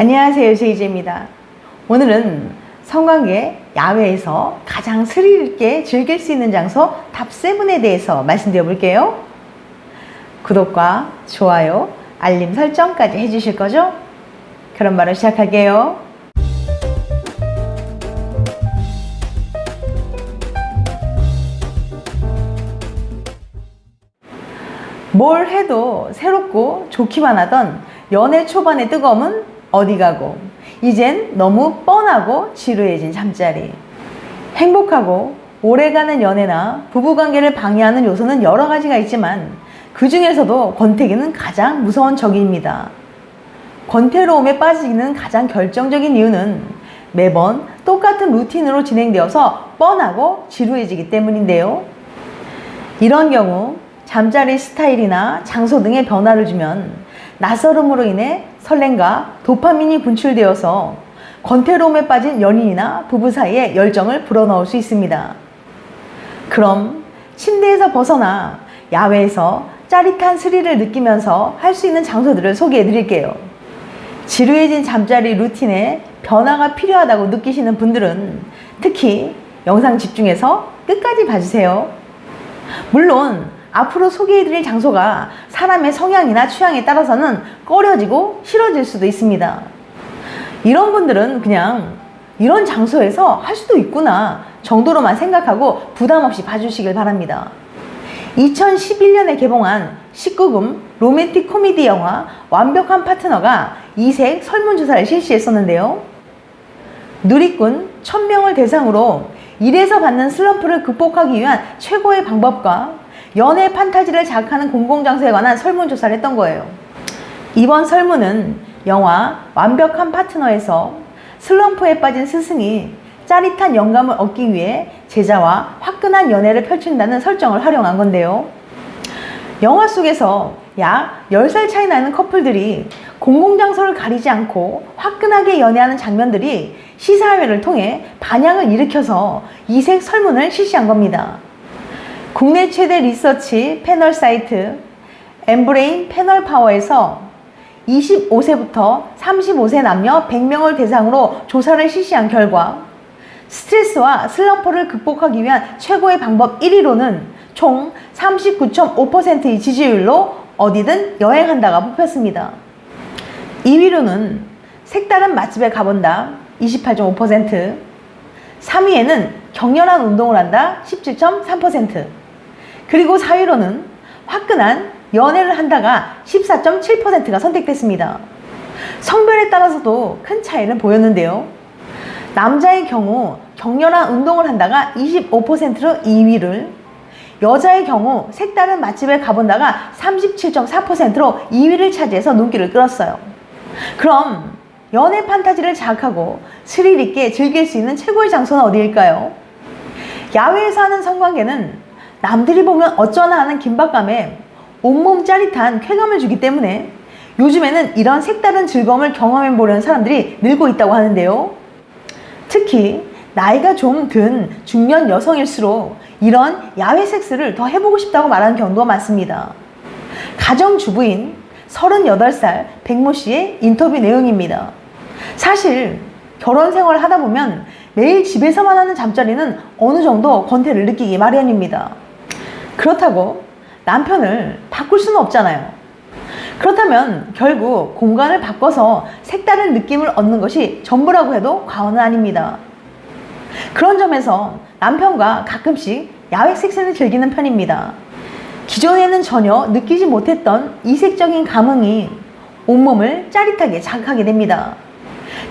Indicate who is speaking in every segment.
Speaker 1: 안녕하세요, 제이제입니다. 오늘은 성관계 야외에서 가장 스릴 있게 즐길 수 있는 장소 탑7에 대해서 말씀드려 볼게요. 구독과 좋아요, 알림 설정까지 해주실 거죠? 그럼 바로 시작할게요. 뭘 해도 새롭고 좋기만 하던 연애 초반의 뜨거움은 어디 가고 이젠 너무 뻔하고 지루해진 잠자리. 행복하고 오래가는 연애나 부부관계를 방해하는 요소는 여러 가지가 있지만 그 중에서도 권태기는 가장 무서운 적입니다. 권태로움에 빠지는 가장 결정적인 이유는 매번 똑같은 루틴으로 진행되어서 뻔하고 지루해지기 때문인데요. 이런 경우 잠자리 스타일이나 장소 등의 변화를 주면 낯설음으로 인해 설렘과 도파민이 분출되어서 권태로움에 빠진 연인이나 부부 사이에 열정을 불어넣을 수 있습니다. 그럼 침대에서 벗어나 야외에서 짜릿한 스릴을 느끼면서 할 수 있는 장소들을 소개해 드릴게요. 지루해진 잠자리 루틴에 변화가 필요하다고 느끼시는 분들은 특히 영상 집중해서 끝까지 봐주세요. 물론 앞으로 소개해드릴 장소가 사람의 성향이나 취향에 따라서는 꺼려지고 싫어질 수도 있습니다. 이런 분들은 그냥 이런 장소에서 할 수도 있구나 정도로만 생각하고 부담 없이 봐주시길 바랍니다. 2011년에 개봉한 19금 로맨틱 코미디 영화 완벽한 파트너가 이색 설문조사를 실시했었는데요. 누리꾼 1000명을 대상으로 일에서 받는 슬럼프를 극복하기 위한 최고의 방법과 연애 판타지를 자극하는 공공장소에 관한 설문조사를 했던 거예요. 이번 설문은 영화 완벽한 파트너에서 슬럼프에 빠진 스승이 짜릿한 영감을 얻기 위해 제자와 화끈한 연애를 펼친다는 설정을 활용한 건데요. 영화 속에서 약 10살 차이 나는 커플들이 공공장소를 가리지 않고 화끈하게 연애하는 장면들이 시사회를 통해 반향을 일으켜서 이색 설문을 실시한 겁니다. 국내 최대 리서치 패널 사이트 엠브레인 패널 파워에서 25세부터 35세 남녀 100명을 대상으로 조사를 실시한 결과 스트레스와 슬럼프를 극복하기 위한 최고의 방법 1위로는 총 39.5%의 지지율로 어디든 여행한다가 뽑혔습니다. 2위로는 색다른 맛집에 가본다 28.5%, 3위에는 격렬한 운동을 한다 17.3%, 그리고 4위로는 화끈한 연애를 한다가 14.7%가 선택됐습니다. 성별에 따라서도 큰 차이는 보였는데요. 남자의 경우 격렬한 운동을 한다가 25%로 2위를, 여자의 경우 색다른 맛집에 가본다가 37.4%로 2위를 차지해서 눈길을 끌었어요. 그럼 연애 판타지를 자극하고 스릴 있게 즐길 수 있는 최고의 장소는 어디일까요? 야외에서 하는 성관계는 남들이 보면 어쩌나 하는 긴박감에 온몸 짜릿한 쾌감을 주기 때문에 요즘에는 이런 색다른 즐거움을 경험해 보려는 사람들이 늘고 있다고 하는데요. 특히 나이가 좀 든 중년 여성일수록 이런 야외 섹스를 더 해보고 싶다고 말하는 경우가 많습니다. 가정주부인 38살 백모 씨의 인터뷰 내용입니다. 사실 결혼 생활을 하다 보면 매일 집에서만 하는 잠자리는 어느 정도 권태를 느끼기 마련입니다. 그렇다고 남편을 바꿀 수는 없잖아요. 그렇다면 결국 공간을 바꿔서 색다른 느낌을 얻는 것이 전부라고 해도 과언은 아닙니다. 그런 점에서 남편과 가끔씩 야외 섹스를 즐기는 편입니다. 기존에는 전혀 느끼지 못했던 이색적인 감흥이 온몸을 짜릿하게 자극하게 됩니다.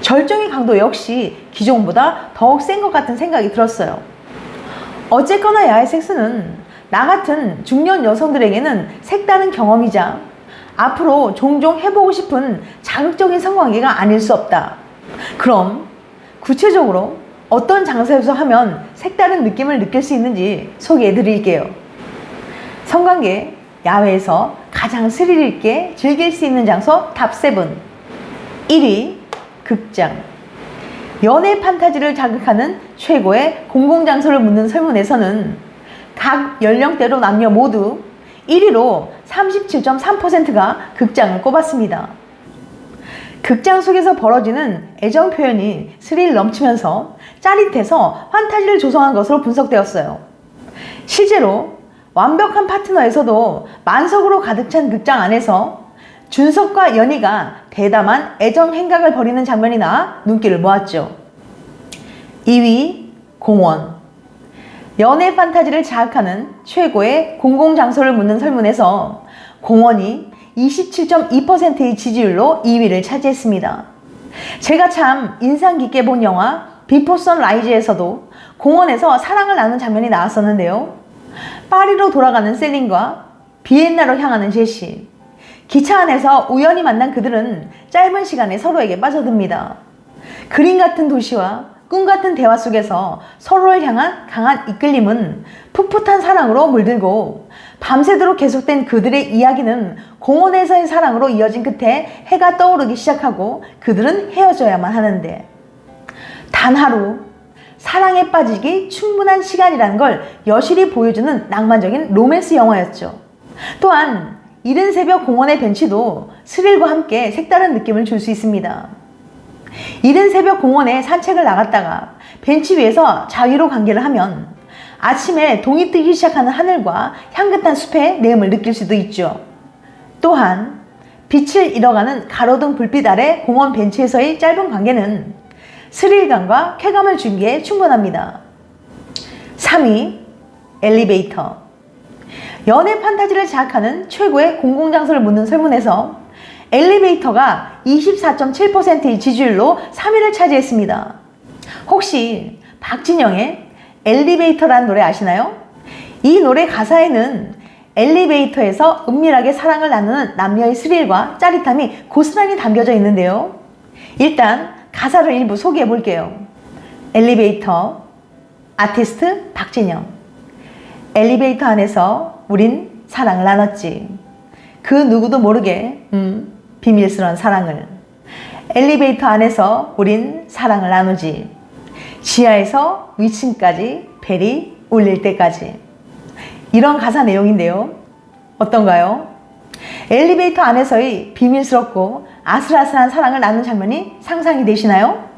Speaker 1: 절정의 강도 역시 기존보다 더욱 센 것 같은 생각이 들었어요. 어쨌거나 야외 섹스는 나 같은 중년 여성들에게는 색다른 경험이자 앞으로 종종 해보고 싶은 자극적인 성관계가 아닐 수 없다. 그럼 구체적으로 어떤 장소에서 하면 색다른 느낌을 느낄 수 있는지 소개해 드릴게요. 성관계 야외에서 가장 스릴 있게 즐길 수 있는 장소 탑7. 1위 극장. 연애 판타지를 자극하는 최고의 공공장소를 묻는 설문에서는 각 연령대로 남녀 모두 1위로 37.3%가 극장을 꼽았습니다. 극장 속에서 벌어지는 애정 표현이 스릴 넘치면서 짜릿해서 판타지를 조성한 것으로 분석되었어요. 실제로 완벽한 파트너에서도 만석으로 가득 찬 극장 안에서 준석과 연희가 대담한 애정 행각을 벌이는 장면이 나와 눈길을 모았죠. 2위 공원. 연애 판타지를 자극하는 최고의 공공장소를 묻는 설문에서 공원이 27.2%의 지지율로 2위를 차지했습니다. 제가 참 인상 깊게 본 영화 비포 선라이즈에서도 공원에서 사랑을 나눈 장면이 나왔었는데요. 파리로 돌아가는 셀린과 비엔나로 향하는 제시. 기차 안에서 우연히 만난 그들은 짧은 시간에 서로에게 빠져듭니다. 그림 같은 도시와 꿈 같은 대화 속에서 서로를 향한 강한 이끌림은 풋풋한 사랑으로 물들고 밤새도록 계속된 그들의 이야기는 공원에서의 사랑으로 이어진 끝에 해가 떠오르기 시작하고 그들은 헤어져야만 하는데 단 하루 사랑에 빠지기 충분한 시간이라는 걸 여실히 보여주는 낭만적인 로맨스 영화였죠. 또한 이른 새벽 공원의 벤치도 스릴과 함께 색다른 느낌을 줄 수 있습니다. 이른 새벽 공원에 산책을 나갔다가 벤치 위에서 자유로 관계를 하면 아침에 동이 뜨기 시작하는 하늘과 향긋한 숲의 내음을 느낄 수도 있죠. 또한 빛을 잃어가는 가로등 불빛 아래 공원 벤치에서의 짧은 관계는 스릴감과 쾌감을 주기에 충분합니다. 3위 엘리베이터. 연애 판타지를 자극하는 최고의 공공장소를 묻는 설문에서 엘리베이터가 24.7%의 지지율로 3위를 차지했습니다. 혹시 박진영의 엘리베이터라는 노래 아시나요? 이 노래 가사에는 엘리베이터에서 은밀하게 사랑을 나누는 남녀의 스릴과 짜릿함이 고스란히 담겨져 있는데요. 일단 가사를 일부 소개해 볼게요. 엘리베이터, 아티스트 박진영. 엘리베이터 안에서 우린 사랑을 나눴지. 그 누구도 모르게 비밀스러운 사랑을. 엘리베이터 안에서 우린 사랑을 나누지. 지하에서 위층까지 벨이 울릴 때까지. 이런 가사 내용인데요. 어떤가요? 엘리베이터 안에서의 비밀스럽고 아슬아슬한 사랑을 나눈 장면이 상상이 되시나요?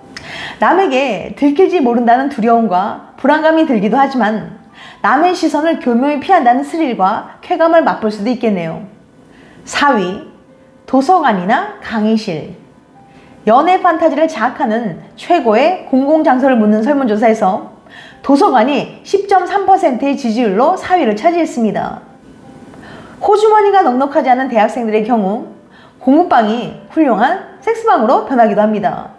Speaker 1: 남에게 들킬지 모른다는 두려움과 불안감이 들기도 하지만 남의 시선을 교묘히 피한다는 스릴과 쾌감을 맛볼 수도 있겠네요. 4위 도서관이나 강의실. 연애 판타지를 자극하는 최고의 공공장소를 묻는 설문조사에서 도서관이 10.3%의 지지율로 4위를 차지했습니다. 호주머니가 넉넉하지 않은 대학생들의 경우 공부방이 훌륭한 섹스방으로 변하기도 합니다.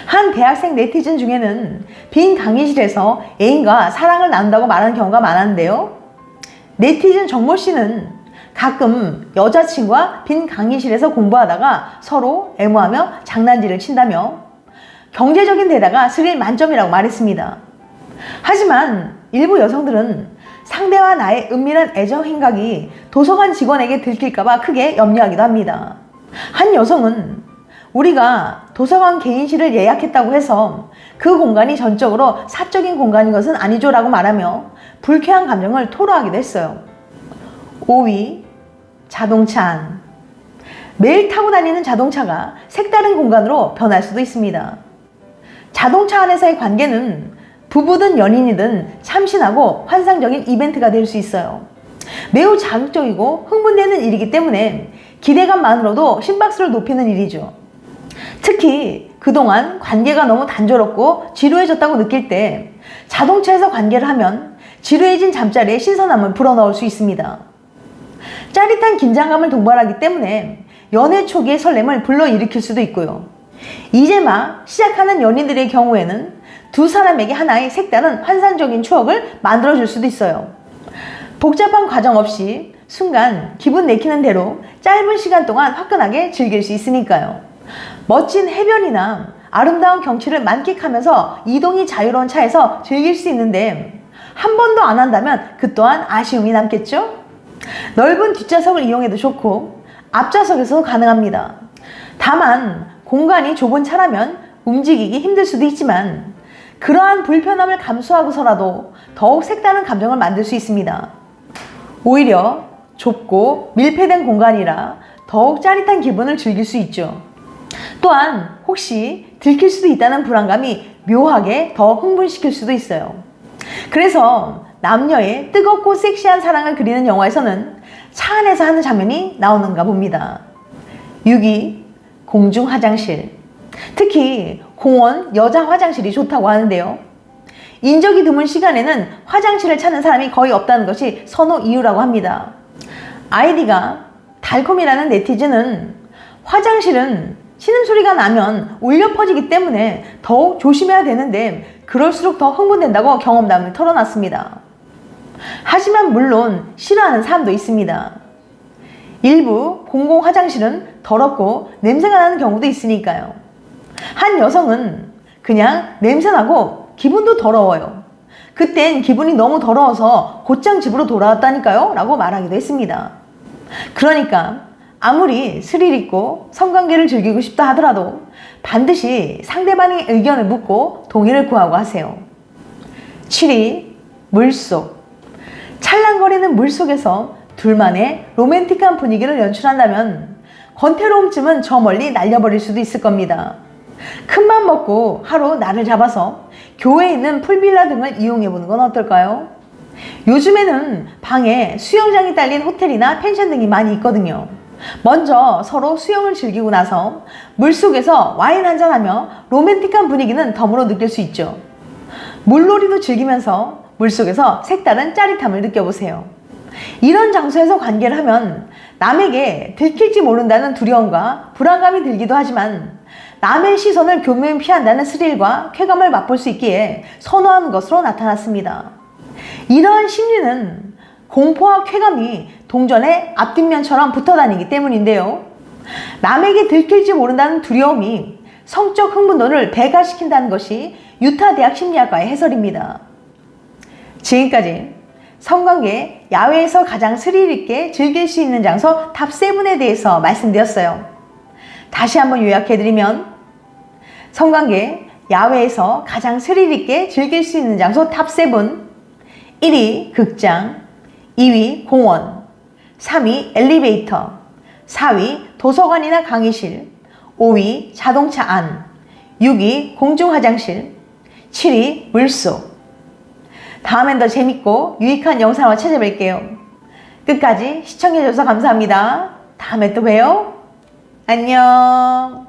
Speaker 1: 한 대학생 네티즌 중에는 빈 강의실에서 애인과 사랑을 나눈다고 말하는 경우가 많았는데요. 네티즌 정모 씨는 가끔 여자친구와 빈 강의실에서 공부하다가 서로 애무하며 장난질을 친다며 경제적인 데다가 스릴 만점이라고 말했습니다. 하지만 일부 여성들은 상대와 나의 은밀한 애정 행각이 도서관 직원에게 들킬까봐 크게 염려하기도 합니다. 한 여성은 우리가 도서관 개인실을 예약했다고 해서 그 공간이 전적으로 사적인 공간인 것은 아니죠 라고 말하며 불쾌한 감정을 토로하기도 했어요. 5위 자동차 안. 매일 타고 다니는 자동차가 색다른 공간으로 변할 수도 있습니다. 자동차 안에서의 관계는 부부든 연인이든 참신하고 환상적인 이벤트가 될 수 있어요. 매우 자극적이고 흥분되는 일이기 때문에 기대감만으로도 심박수를 높이는 일이죠. 특히 그동안 관계가 너무 단조롭고 지루해졌다고 느낄 때 자동차에서 관계를 하면 지루해진 잠자리에 신선함을 불어넣을 수 있습니다. 짜릿한 긴장감을 동반하기 때문에 연애 초기의 설렘을 불러일으킬 수도 있고요. 이제 막 시작하는 연인들의 경우에는 두 사람에게 하나의 색다른 환상적인 추억을 만들어줄 수도 있어요. 복잡한 과정 없이 순간 기분 내키는 대로 짧은 시간 동안 화끈하게 즐길 수 있으니까요. 멋진 해변이나 아름다운 경치를 만끽하면서 이동이 자유로운 차에서 즐길 수 있는데 한 번도 안 한다면 그 또한 아쉬움이 남겠죠? 넓은 뒷좌석을 이용해도 좋고 앞좌석에서도 가능합니다. 다만 공간이 좁은 차라면 움직이기 힘들 수도 있지만 그러한 불편함을 감수하고서라도 더욱 색다른 감정을 만들 수 있습니다. 오히려 좁고 밀폐된 공간이라 더욱 짜릿한 기분을 즐길 수 있죠. 또한 혹시 들킬 수도 있다는 불안감이 묘하게 더 흥분시킬 수도 있어요. 그래서 남녀의 뜨겁고 섹시한 사랑을 그리는 영화에서는 차 안에서 하는 장면이 나오는가 봅니다. 6위, 공중 화장실. 특히 공원 여자 화장실이 좋다고 하는데요. 인적이 드문 시간에는 화장실을 찾는 사람이 거의 없다는 것이 선호 이유라고 합니다. 아이디가 달콤이라는 네티즌은 화장실은 신음소리가 나면 울려 퍼지기 때문에 더욱 조심해야 되는데 그럴수록 더 흥분된다고 경험담을 털어놨습니다. 하지만 물론 싫어하는 사람도 있습니다. 일부 공공 화장실은 더럽고 냄새가 나는 경우도 있으니까요. 한 여성은 그냥 냄새나고 기분도 더러워요. 그땐 기분이 너무 더러워서 곧장 집으로 돌아왔다니까요 라고 말하기도 했습니다. 그러니까 아무리 스릴 있고 성관계를 즐기고 싶다 하더라도 반드시 상대방의 의견을 묻고 동의를 구하고 하세요. 7위, 물속. 찰랑거리는 물속에서 둘만의 로맨틱한 분위기를 연출한다면 권태로움쯤은 저 멀리 날려버릴 수도 있을 겁니다. 큰맘 먹고 하루 날을 잡아서 교외에 있는 풀빌라 등을 이용해보는 건 어떨까요? 요즘에는 방에 수영장이 딸린 호텔이나 펜션 등이 많이 있거든요. 먼저 서로 수영을 즐기고 나서 물속에서 와인 한잔하며 로맨틱한 분위기는 덤으로 느낄 수 있죠. 물놀이도 즐기면서 물속에서 색다른 짜릿함을 느껴보세요. 이런 장소에서 관계를 하면 남에게 들킬지 모른다는 두려움과 불안감이 들기도 하지만 남의 시선을 교묘히 피한다는 스릴과 쾌감을 맛볼 수 있기에 선호하는 것으로 나타났습니다. 이러한 심리는 공포와 쾌감이 동전의 앞뒷면처럼 붙어다니기 때문인데요. 남에게 들킬지 모른다는 두려움이 성적 흥분도를 배가시킨다는 것이 유타 대학 심리학과의 해설입니다. 지금까지 성관계 야외에서 가장 스릴 있게 즐길 수 있는 장소 탑7에 대해서 말씀드렸어요. 다시 한번 요약해드리면 성관계 야외에서 가장 스릴 있게 즐길 수 있는 장소 탑7. 1위 극장, 2위 공원, 3위 엘리베이터, 4위 도서관이나 강의실, 5위 자동차 안, 6위 공중 화장실, 7위 물속. 다음엔 더 재밌고 유익한 영상으로 찾아뵐게요. 끝까지 시청해줘서 감사합니다. 다음에 또 봬요. 안녕.